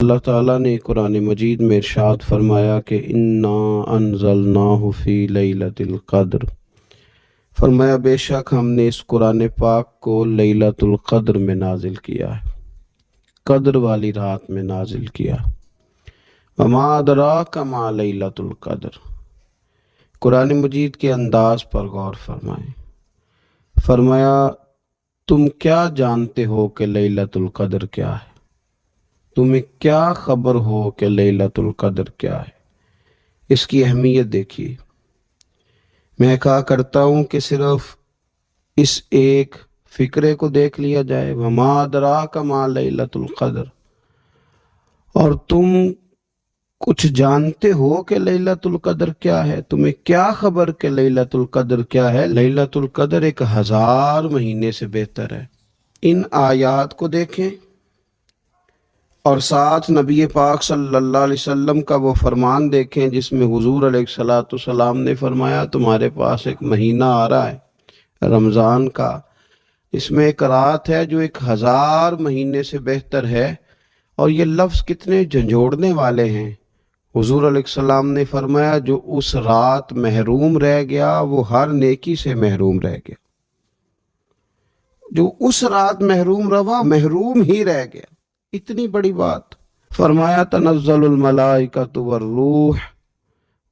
اللہ تعالیٰ نے قرآن مجید میں ارشاد فرمایا کہ انا انزلناہ فی لیلۃ القدر، فرمایا بے شک ہم نے اس قرآن پاک کو لیلۃ القدر میں نازل کیا ہے، قدر والی رات میں نازل کیا۔ وما ادراک ما لیلۃ القدر، قرآن مجید کے انداز پر غور فرمائیں۔ فرمایا تم کیا جانتے ہو کہ لیلۃ القدر کیا ہے؟ تمہیں کیا خبر ہو کہ لیلۃ القدر کیا ہے؟ اس کی اہمیت دیکھیے۔ میں کہا کرتا ہوں کہ صرف اس ایک فکرے کو دیکھ لیا جائے، وما ادراک ما لیلۃ القدر، اور تم کچھ جانتے ہو کہ لیلۃ القدر کیا ہے؟ تمہیں کیا خبر کہ لیلۃ القدر کیا ہے؟ لیلۃ القدر 1000 مہینے سے بہتر ہے۔ ان آیات کو دیکھیں اور ساتھ نبی پاک صلی اللہ علیہ وسلم کا وہ فرمان دیکھیں جس میں حضور علیہ السلام نے فرمایا تمہارے پاس ایک مہینہ آ رہا ہے رمضان کا، اس میں ایک رات ہے جو 1000 مہینے سے بہتر ہے، اور یہ لفظ کتنے جھنجھوڑنے والے ہیں۔ حضور علیہ السلام نے فرمایا جو اس رات محروم رہ گیا وہ ہر نیکی سے محروم رہ گیا، جو اس رات محروم رہا محروم ہی رہ گیا۔ اتنی بڑی بات۔ فرمایا تنزل الملائکۃ والروح،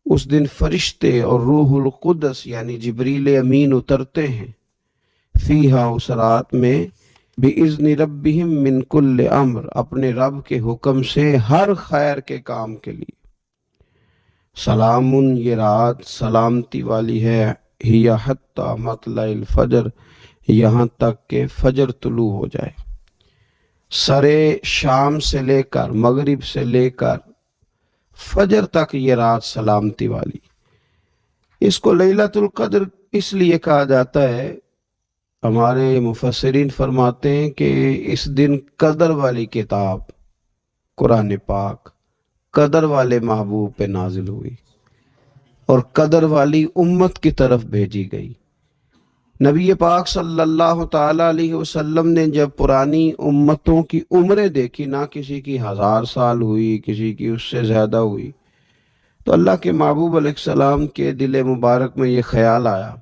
اس دن فرشتے اور روح القدس یعنی جبریل امین اترتے ہیں، فیہا اس رات میں، بِإِذْنِ رَبِّهِمْ مِنْ كُلِّ امر، اپنے رب کے حکم سے ہر خیر کے کام کے لیے۔ سلام، یہ رات سلامتی والی ہے، ہی حتی مطلع الفجر، یہاں تک کہ فجر طلوع ہو جائے۔ سرے شام سے لے کر مغرب سے لے کر فجر تک یہ رات سلامتی والی۔ اس کو لیلۃ القدر اس لیے کہا جاتا ہے، ہمارے مفسرین فرماتے ہیں کہ اس دن قدر والی کتاب قرآن پاک قدر والے محبوب پہ نازل ہوئی اور قدر والی امت کی طرف بھیجی گئی۔ نبی پاک صلی اللہ تعالیٰ علیہ وسلم نے جب پرانی امتوں کی عمریں دیکھی، نہ کسی کی 1000 سال ہوئی، کسی کی اس سے زیادہ ہوئی، تو اللہ کے محبوب علیہ السلام کے دل مبارک میں یہ خیال آیا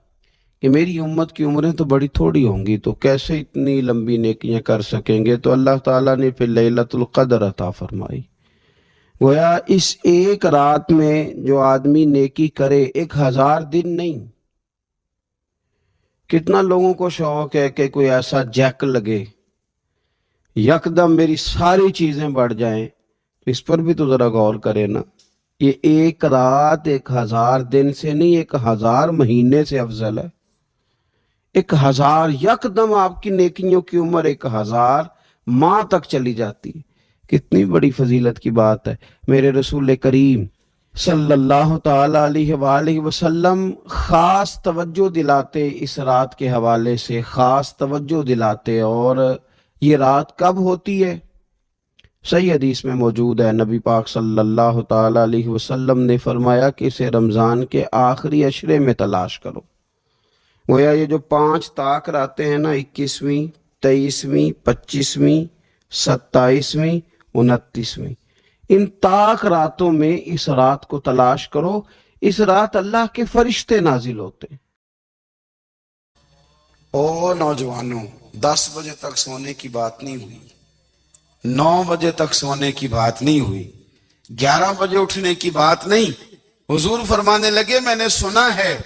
کہ میری امت کی عمریں تو بڑی تھوڑی ہوں گی، تو کیسے اتنی لمبی نیکیاں کر سکیں گے؟ تو اللہ تعالیٰ نے پھر لیلۃ القدر عطا فرمائی۔ گویا اس ایک رات میں جو آدمی نیکی کرے، 1000 دن نہیں۔ کتنا لوگوں کو شوق ہے کہ کوئی ایسا جیک لگے، یکدم میری ساری چیزیں بڑھ جائیں، اس پر بھی تو ذرا غور کرے نا۔ یہ ایک رات 1000 دن سے نہیں، 1000 مہینے سے افضل ہے۔ 1000 یکدم آپ کی نیکیوں کی عمر 1000 ماہ تک چلی جاتی ہے۔ کتنی بڑی فضیلت کی بات ہے۔ میرے رسول کریم صلی اللہ تعالیٰ علیہ وآلہ وسلم خاص توجہ دلاتے، اس رات کے حوالے سے خاص توجہ دلاتے، اور یہ رات کب ہوتی ہے؟ صحیح حدیث میں موجود ہے، نبی پاک صلی اللہ تعالیٰ علیہ وسلم نے فرمایا کہ اسے رمضان کے آخری عشرے میں تلاش کرو۔ گویا یہ جو 5 طاق راتیں ہیں نا، 21ویں، 23ویں، 25ویں، 27ویں، 29ویں، ان طاق راتوں میں اس رات کو تلاش کرو۔ اس رات اللہ کے فرشتے نازل ہوتے ہیں۔ او نوجوانوں، 10 بجے تک سونے کی بات نہیں ہوئی، 9 بجے تک سونے کی بات نہیں ہوئی، 11 بجے اٹھنے کی بات نہیں۔ حضور فرمانے لگے میں نے سنا ہے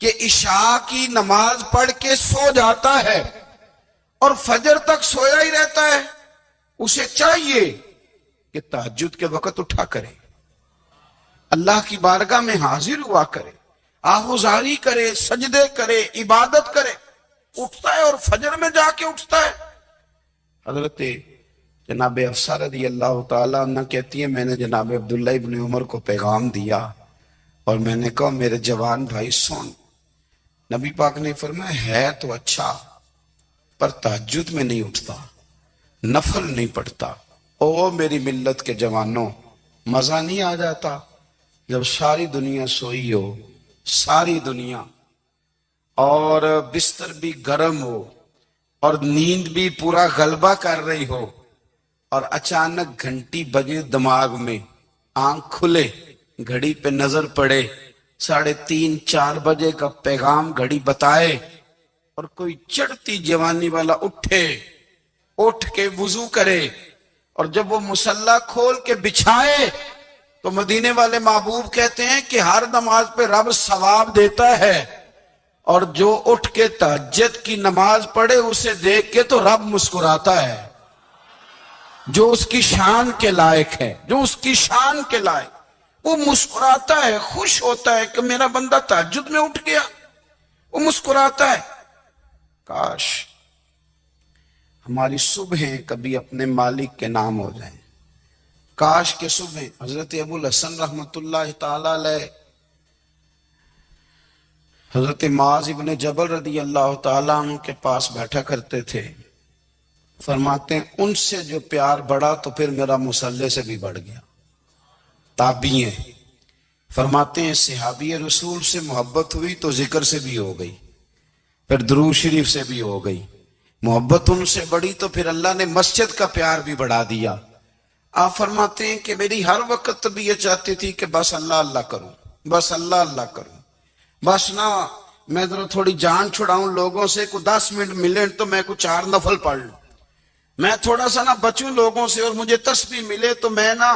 کہ عشاء کی نماز پڑھ کے سو جاتا ہے اور فجر تک سویا ہی رہتا ہے، اسے چاہیے کہ تہجد کے وقت اٹھا کرے، اللہ کی بارگاہ میں حاضر ہوا کرے، آہوزاری کرے، سجدے کرے، عبادت کرے۔ اٹھتا ہے اور فجر میں جا کے اٹھتا ہے۔ حضرت جناب حفصہ رضی اللہ تعالیٰ عنہ کہتی ہے میں نے جناب عبداللہ ابن عمر کو پیغام دیا اور میں نے کہا میرے جوان بھائی سن، نبی پاک نے فرمایا ہے تو اچھا پر تہجد میں نہیں اٹھتا، نفل نہیں پڑھتا۔ او میری ملت کے جوانوں، مزہ نہیں آ جاتا جب ساری دنیا سوئی ہو، ساری دنیا، اور بستر بھی گرم ہو اور نیند بھی پورا غلبہ کر رہی ہو، اور اچانک گھنٹی بجے دماغ میں، آنکھ کھلے، گھڑی پہ نظر پڑے، 3:30 4 بجے کا پیغام گھڑی بتائے، اور کوئی چڑھتی جوانی والا اٹھ کے وضو کرے، اور جب وہ مصلی کھول کے بچھائے تو مدینے والے محبوب کہتے ہیں کہ ہر نماز پہ رب ثواب دیتا ہے، اور جو اٹھ کے تہجد کی نماز پڑھے اسے دیکھ کے تو رب مسکراتا ہے، جو اس کی شان کے لائق ہے، جو اس کی شان کے لائق، وہ مسکراتا ہے، خوش ہوتا ہے کہ میرا بندہ تہجد میں اٹھ گیا، وہ مسکراتا ہے۔ کاش ہماری صبحیں کبھی اپنے مالک کے نام ہو جائیں، کاش کے صبح حضرت ابو الحسن رحمت اللہ تعالی علیہ حضرت معاذ ابن جبل رضی اللہ تعالیٰ عنہ کے پاس بیٹھا کرتے تھے، فرماتے ہیں ان سے جو پیار بڑھا تو پھر میرا مصلی سے بھی بڑھ گیا۔ تابعی ہیں، فرماتے ہیں صحابی رسول سے محبت ہوئی تو ذکر سے بھی ہو گئی، پھر درود شریف سے بھی ہو گئی، محبت ان سے بڑھی تو پھر اللہ نے مسجد کا پیار بھی بڑھا دیا۔ آپ فرماتے ہیں کہ میری ہر وقت بھی یہ چاہتی تھی کہ بس اللہ اللہ کروں، بس اللہ اللہ کروں، بس نہ میں ذرا تھوڑی جان چھڑاؤں لوگوں سے، کوئی 10 منٹ ملے تو میں کوئی 4 نفل پڑھ لوں، میں تھوڑا سا نہ بچوں لوگوں سے، اور مجھے تسبیح ملے تو میں نہ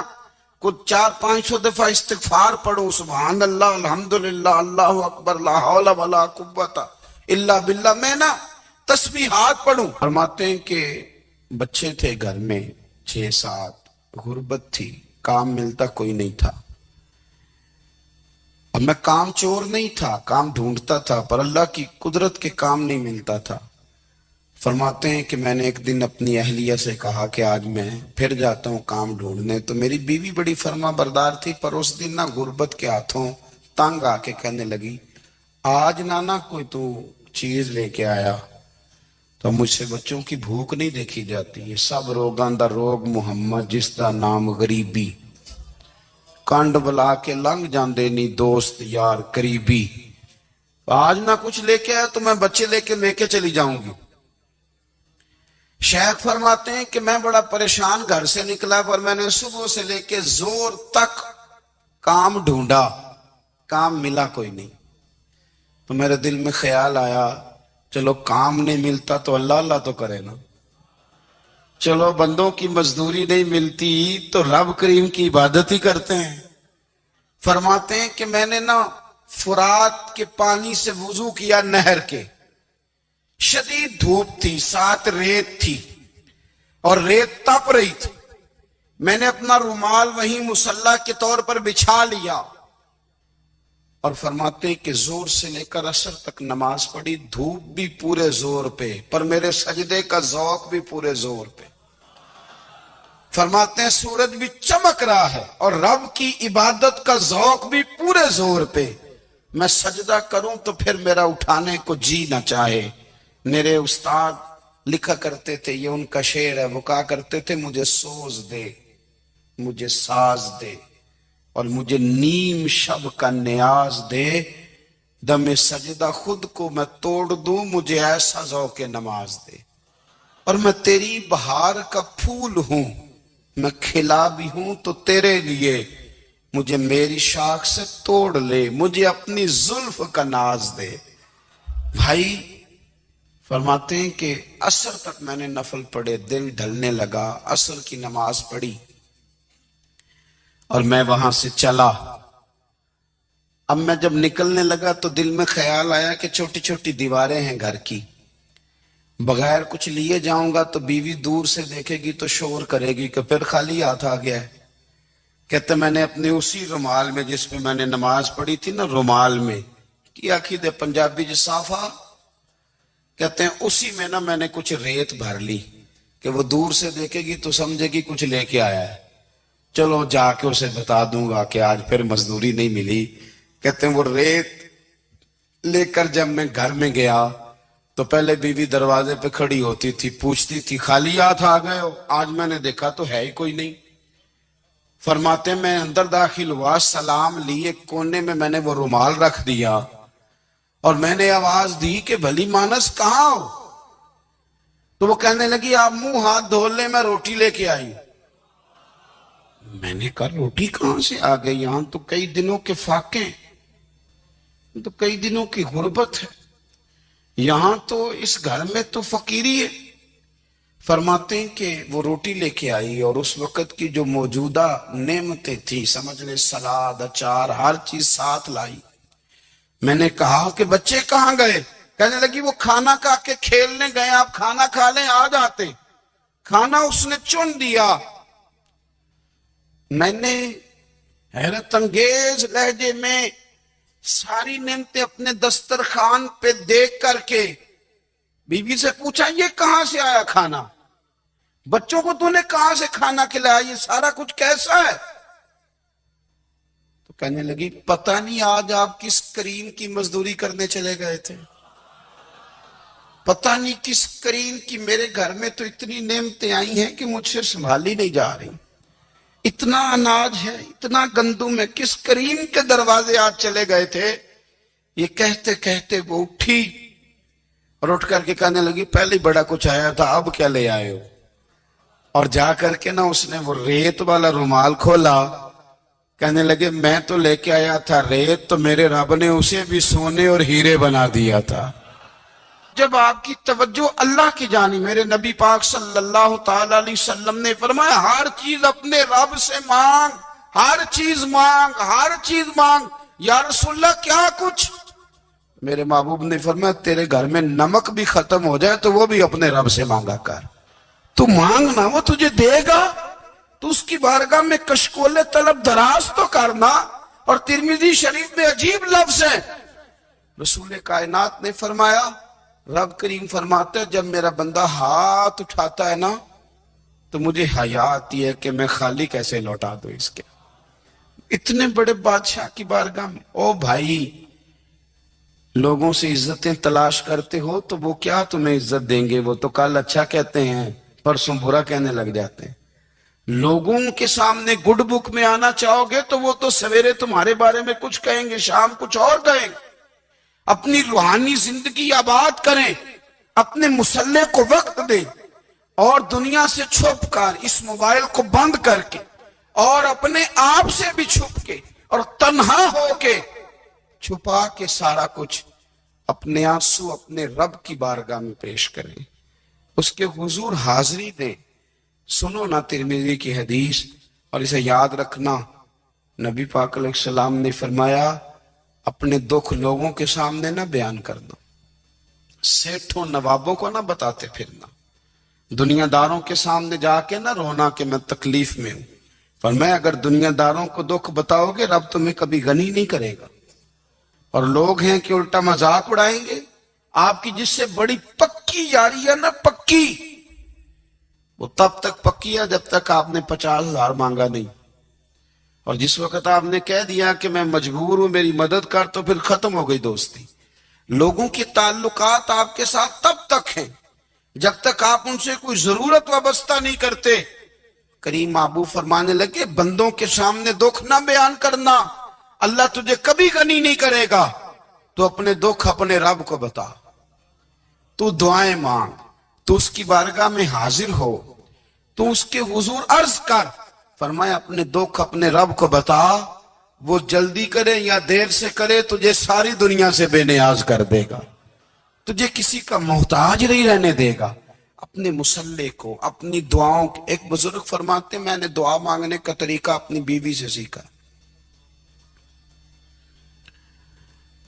کچھ 400-500 دفعہ استغفار پڑھوں، سبحان اللہ، الحمدللہ، اللہ اکبر، لا حول ولا قوت الا باللہ، میں نہ تسبیحات پڑھوں۔ فرماتے ہیں کہ بچے تھے گھر میں 6-7، غربت تھی، کام ملتا کوئی نہیں تھا، اور میں کام چور نہیں تھا، کام ڈھونڈتا تھا، پر اللہ کی قدرت کے کام نہیں ملتا تھا۔ فرماتے ہیں کہ میں نے ایک دن اپنی اہلیہ سے کہا کہ آج میں پھر جاتا ہوں کام ڈھونڈنے، تو میری بیوی بڑی فرما بردار تھی، پر اس دن نہ غربت کے ہاتھوں تنگ آ کے کہنے لگی آج نانا کوئی تو چیز لے کے آیا، تو مجھ سے بچوں کی بھوک نہیں دیکھی جاتی، یہ سب روگاں دا روگ محمد جس دا نام غریبی، کنڈ بلا کے لنگ جاندے نہیں دوست یار قریبی، آج نہ کچھ لے کے آیا تو میں بچے لے کے چلی جاؤں گی۔ شیخ فرماتے ہیں کہ میں بڑا پریشان گھر سے نکلا، پر میں نے صبح سے لے کے زور تک کام ڈھونڈا، کام ملا کوئی نہیں، تو میرے دل میں خیال آیا چلو کام نہیں ملتا تو اللہ اللہ تو کرے نا، چلو بندوں کی مزدوری نہیں ملتی تو رب کریم کی عبادت ہی کرتے ہیں۔ فرماتے ہیں کہ میں نے نا فرات کے پانی سے وضو کیا، نہر کے، شدید دھوپ تھی، ساتھ ریت تھی، اور ریت تپ رہی تھی، میں نے اپنا رومال وہیں مصلی کے طور پر بچھا لیا، اور فرماتے ہیں کہ زور سے لے کر عصر تک نماز پڑھی، دھوپ بھی پورے زور پہ، پر میرے سجدے کا ذوق بھی پورے زور پہ۔ فرماتے ہیں سورج بھی چمک رہا ہے اور رب کی عبادت کا ذوق بھی پورے زور پہ، میں سجدہ کروں تو پھر میرا اٹھانے کو جی نہ چاہے۔ میرے استاد لکھا کرتے تھے، یہ ان کا شعر ہے، وہ کہا کرتے تھے مجھے سوز دے، مجھے ساز دے، اور مجھے نیم شب کا نیاز دے، دم سجدہ خود کو میں توڑ دوں، مجھے ایسا ذوق نماز دے، اور میں تیری بہار کا پھول ہوں، میں کھلا بھی ہوں تو تیرے لیے، مجھے میری شاخ سے توڑ لے، مجھے اپنی زلف کا ناز دے۔ بھائی فرماتے ہیں کہ عصر تک میں نے نفل پڑھے، دل ڈھلنے لگا، عصر کی نماز پڑھی اور میں وہاں سے چلا۔ اب میں جب نکلنے لگا تو دل میں خیال آیا کہ چھوٹی چھوٹی دیواریں ہیں گھر کی، بغیر کچھ لیے جاؤں گا تو بیوی دور سے دیکھے گی تو شور کرے گی کہ پھر خالی ہاتھ آ گیا ہے۔ کہتے میں نے اپنے اسی رومال میں جس میں میں نے نماز پڑھی تھی نا، رومال میں کی آخی دے پنجابی جسافہ، کہتے ہیں اسی میں نا میں نے کچھ ریت بھر لی کہ وہ دور سے دیکھے گی تو سمجھے گی کچھ لے کے آیا ہے، چلو جا کے اسے بتا دوں گا کہ آج پھر مزدوری نہیں ملی۔ کہتے ہیں وہ ریت لے کر جب میں گھر میں گیا تو پہلے بیوی دروازے پہ کھڑی ہوتی تھی، پوچھتی تھی خالی ہاتھ آ گئے ہو؟ آج میں نے دیکھا تو ہے ہی کوئی نہیں۔ فرماتے ہیں میں اندر داخل ہوا، سلام لیے، کونے میں نے وہ رومال رکھ دیا اور میں نے آواز دی کہ بھلی مانس کہاں ہو؟ تو وہ کہنے لگی آپ منہ ہاتھ دھو لیں، میں روٹی لے کے آئی۔ میں نے کہا روٹی کہاں سے آ گئی؟ یہاں تو کئی دنوں کے فاقے ہیں، تو کئی دنوں کی غربت ہے، یہاں تو اس گھر میں تو فقیری ہے۔ فرماتے ہیں کہ وہ روٹی لے کے آئی اور اس وقت کی جو موجودہ نعمتیں تھی، سمجھ لیں سلاد، اچار، ہر چیز ساتھ لائی۔ میں نے کہا کہ بچے کہاں گئے؟ کہنے لگی وہ کھانا کھا کے کھیلنے گئے، آپ کھانا کھا لیں آ جاتے۔ کھانا اس نے چن دیا۔ میں نے حیرت انگیز لہجے میں ساری نعمتیں اپنے دسترخوان پہ دیکھ کر کے بیوی سے پوچھا یہ کہاں سے آیا کھانا؟ بچوں کو تو نے کہاں سے کھانا کھلایا؟ یہ سارا کچھ کیسا ہے؟ تو کہنے لگی پتہ نہیں آج آپ کس کریم کی مزدوری کرنے چلے گئے تھے، پتہ نہیں کس کریم کی، میرے گھر میں تو اتنی نعمتیں آئی ہیں کہ مجھ سے سنبھالی نہیں جا رہی، اتنا اناج ہے، اتنا گندم ہے، کس کریم کے دروازے آج چلے گئے تھے؟ یہ کہتے کہتے وہ اٹھی اور اٹھ کر کے کہنے لگی پہلے بڑا کچھ آیا تھا، اب کیا لے آئے ہو؟ اور جا کر کے نا اس نے وہ ریت والا رومال کھولا، کہنے لگے میں تو لے کے آیا تھا ریت، تو میرے رب نے اسے بھی سونے اور ہیرے بنا دیا تھا۔ جب آپ کی توجہ اللہ کی جانب، میرے نبی پاک صلی اللہ تعالی علیہ وسلم نے فرمایا ہر چیز اپنے رب سے مانگ، ہر چیز مانگ، ہر چیز مانگ۔ یا رسول اللہ کیا کچھ؟ میرے محبوب نے فرمایا تیرے گھر میں نمک بھی ختم ہو جائے تو وہ بھی اپنے رب سے مانگا کر، تو مانگنا وہ تجھے دے گا، تو اس کی بارگاہ میں کشکول طلب دراز تو کرنا۔ اور ترمذی شریف میں عجیب لفظ ہے، رسول کائنات نے فرمایا، رب کریم فرماتا ہے جب میرا بندہ ہاتھ اٹھاتا ہے نا تو مجھے حیا آتی ہے کہ میں خالی کیسے لوٹا دوں اس کے۔ اتنے بڑے بادشاہ کی بارگاہ میں، او بھائی لوگوں سے عزتیں تلاش کرتے ہو تو وہ کیا تمہیں عزت دیں گے؟ وہ تو کل اچھا کہتے ہیں پرسوں برا کہنے لگ جاتے ہیں۔ لوگوں کے سامنے گڈ بک میں آنا چاہو گے تو وہ تو سویرے تمہارے بارے میں کچھ کہیں گے، شام کچھ اور کہیں گے۔ اپنی روحانی زندگی آباد کریں، اپنے مسلح کو وقت دیں، اور دنیا سے چھپ کر اس موبائل کو بند کر کے اور اپنے آپ سے بھی چھپ کے اور تنہا ہو کے چھپا کے سارا کچھ اپنے آنسو اپنے رب کی بارگاہ میں پیش کریں، اس کے حضور حاضری دیں۔ سنو نا ترمذی کی حدیث، اور اسے یاد رکھنا، نبی پاک علیہ السلام نے فرمایا اپنے دکھ لوگوں کے سامنے نہ بیان کرنا، سیٹھوں نوابوں کو نہ بتاتے پھرنا، دنیا داروں کے سامنے جا کے نہ رونا کہ میں تکلیف میں ہوں، پر میں اگر دنیا داروں کو دکھ بتاؤ گے رب تمہیں کبھی غنی نہیں کرے گا۔ اور لوگ ہیں کہ الٹا مذاق اڑائیں گے، آپ کی جس سے بڑی پکی یاری ہے نا، پکی، وہ تب تک پکی ہے جب تک آپ نے 50,000 مانگا نہیں، اور جس وقت آپ نے کہہ دیا کہ میں مجبور ہوں میری مدد کر تو پھر ختم ہو گئی دوستی۔ لوگوں کے تعلقات آپ کے ساتھ تب تک ہیں جب تک آپ ان سے کوئی ضرورت وابستہ نہیں کرتے۔ کریم محبوب فرمانے لگے بندوں کے سامنے دکھ نہ بیان کرنا، اللہ تجھے کبھی غنی نہیں کرے گا، تو اپنے دکھ اپنے رب کو بتا، تو دعائیں مانگ، تو اس کی بارگاہ میں حاضر ہو، تو اس کے حضور عرض کر۔ فرمایا اپنے دکھ اپنے رب کو بتا، وہ جلدی کرے یا دیر سے کرے تجھے ساری دنیا سے بے نیاز کر دے گا، تجھے کسی کا محتاج نہیں رہنے دے گا۔ اپنے مسلح کو، اپنی دعاؤں، ایک بزرگ فرماتے میں نے دعا مانگنے کا طریقہ اپنی بیوی سے سیکھا۔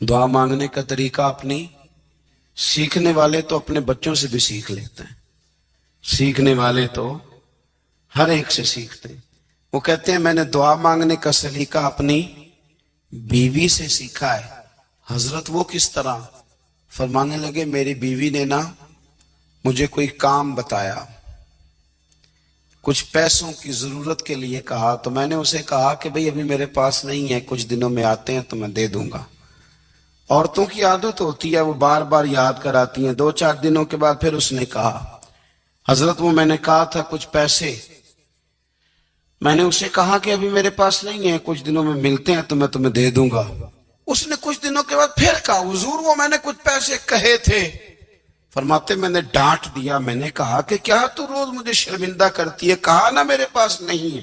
دعا مانگنے کا طریقہ اپنی، سیکھنے والے تو اپنے بچوں سے بھی سیکھ لیتے ہیں، سیکھنے والے تو ہر ایک سے سیکھتے ہیں۔ وہ کہتے ہیں میں نے دعا مانگنے کا سلیقہ اپنی بیوی سے سیکھا ہے۔ حضرت وہ کس طرح؟ فرمانے لگے میری بیوی نے نا مجھے کوئی کام بتایا، کچھ پیسوں کی ضرورت کے لیے کہا، تو میں نے اسے کہا کہ بھئی ابھی میرے پاس نہیں ہے، کچھ دنوں میں آتے ہیں تو میں دے دوں گا۔ عورتوں کی عادت ہوتی ہے وہ بار بار یاد کراتی ہیں، 2-4 دنوں کے بعد پھر اس نے کہا حضرت وہ میں نے کہا تھا کچھ پیسے، میں نے اسے کہا کہ ابھی میرے پاس نہیں ہے، کچھ دنوں میں ملتے ہیں تو میں تمہیں دے دوں گا۔ اس نے کچھ دنوں کے بعد پھر کہا حضور وہ میں نے کچھ پیسے کہے تھے۔ فرماتے میں نے ڈانٹ دیا، میں نے کہا کہ کیا تو روز مجھے شرمندہ کرتی ہے، کہا نا میرے پاس نہیں ہے،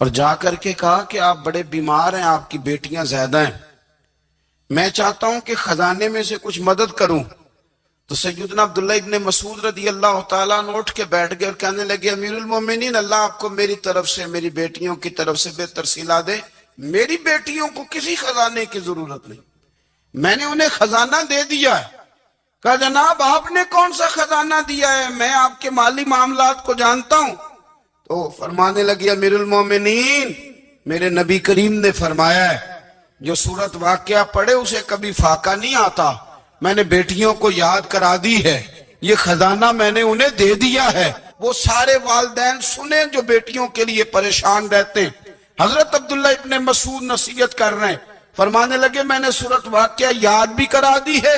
اور جا کر کے کہا کہ آپ بڑے بیمار ہیں، آپ کی بیٹیاں زیادہ ہیں، میں چاہتا ہوں کہ خزانے میں سے کچھ مدد کروں۔ تو سیدنا عبداللہ ابن مسعود رضی اللہ تعالیٰ عنہ اٹھ کے بیٹھ گئے اور کہنے لگے امیر المومنین، اللہ آپ کو میری طرف سے، میری بیٹیوں کی طرف سے بہتر صلہ دے، میری بیٹیوں کو کسی خزانے کی ضرورت نہیں، میں نے انہیں خزانہ دے دیا ہے۔ کہا جناب آپ نے کون سا خزانہ دیا ہے، میں آپ کے مالی معاملات کو جانتا ہوں۔ تو فرمانے لگے امیر المومنین، میرے نبی کریم نے فرمایا ہے جو سورت واقعہ پڑھے اسے کبھی فاقہ نہیں آتا، میں نے بیٹیوں کو یاد کرا دی ہے، یہ خزانہ میں نے انہیں دے دیا ہے۔ وہ سارے والدین سنیں جو بیٹیوں کے لیے پریشان رہتے ہیں۔ حضرت عبداللہ ابن مسعود نصیحت کر رہے ہیں، فرمانے لگے میں نے سورت واقعہ یاد بھی کرا دی ہے،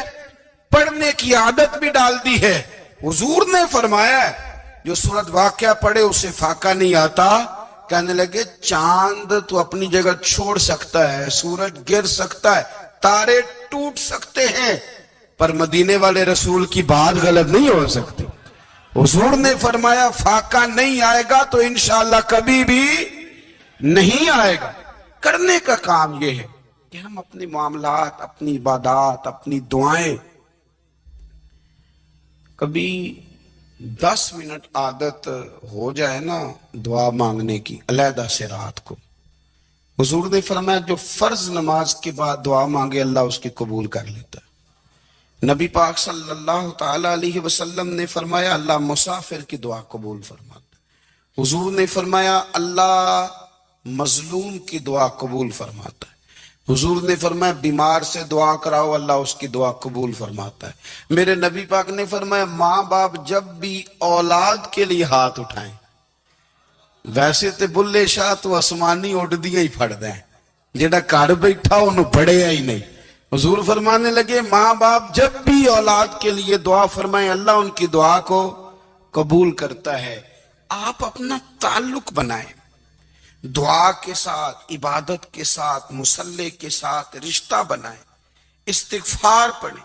پڑھنے کی عادت بھی ڈال دی ہے۔ حضور نے فرمایا ہے جو سورت واقعہ پڑھے اسے فاقہ نہیں آتا۔ کہنے لگے چاند تو اپنی جگہ چھوڑ سکتا ہے، سورج گر سکتا ہے، تارے ٹوٹ سکتے ہیں، پر مدینے والے رسول کی بات غلط نہیں ہو سکتی۔ حضور نے فرمایا فاقہ نہیں آئے گا تو انشاءاللہ کبھی بھی نہیں آئے گا۔ کرنے کا کام یہ ہے کہ ہم اپنے معاملات، اپنی عبادات، اپنی دعائیں کبھی 10 منٹ عادت ہو جائے نا دعا مانگنے کی علیحدہ سے رات کو۔ حضور نے فرمایا جو فرض نماز کے بعد دعا مانگے اللہ اس کی قبول کر لیتا ہے۔ نبی پاک صلی اللہ تعالی علیہ وسلم نے فرمایا اللہ مسافر کی دعا قبول فرماتا ہے۔ حضور نے فرمایا اللہ مظلوم کی دعا قبول فرماتا ہے۔ حضور نے فرمایا بیمار سے دعا کراؤ اللہ اس کی دعا قبول فرماتا ہے۔ میرے نبی پاک نے فرمایا ماں باپ جب بھی اولاد کے لیے ہاتھ اٹھائیں، ویسے تے بلے شاہ تو آسمانی اڈ دیا ہی پھڑ دیں، جیڑا گھر بیٹھا انہوں پڑھے ہی نہیں۔ حضور فرمانے لگے ماں باپ جب بھی اولاد کے لیے دعا فرمائیں اللہ ان کی دعا کو قبول کرتا ہے۔ آپ اپنا تعلق بنائیں، دعا کے ساتھ، عبادت کے ساتھ، مصلی کے ساتھ رشتہ بنائیں، استغفار پڑھیں۔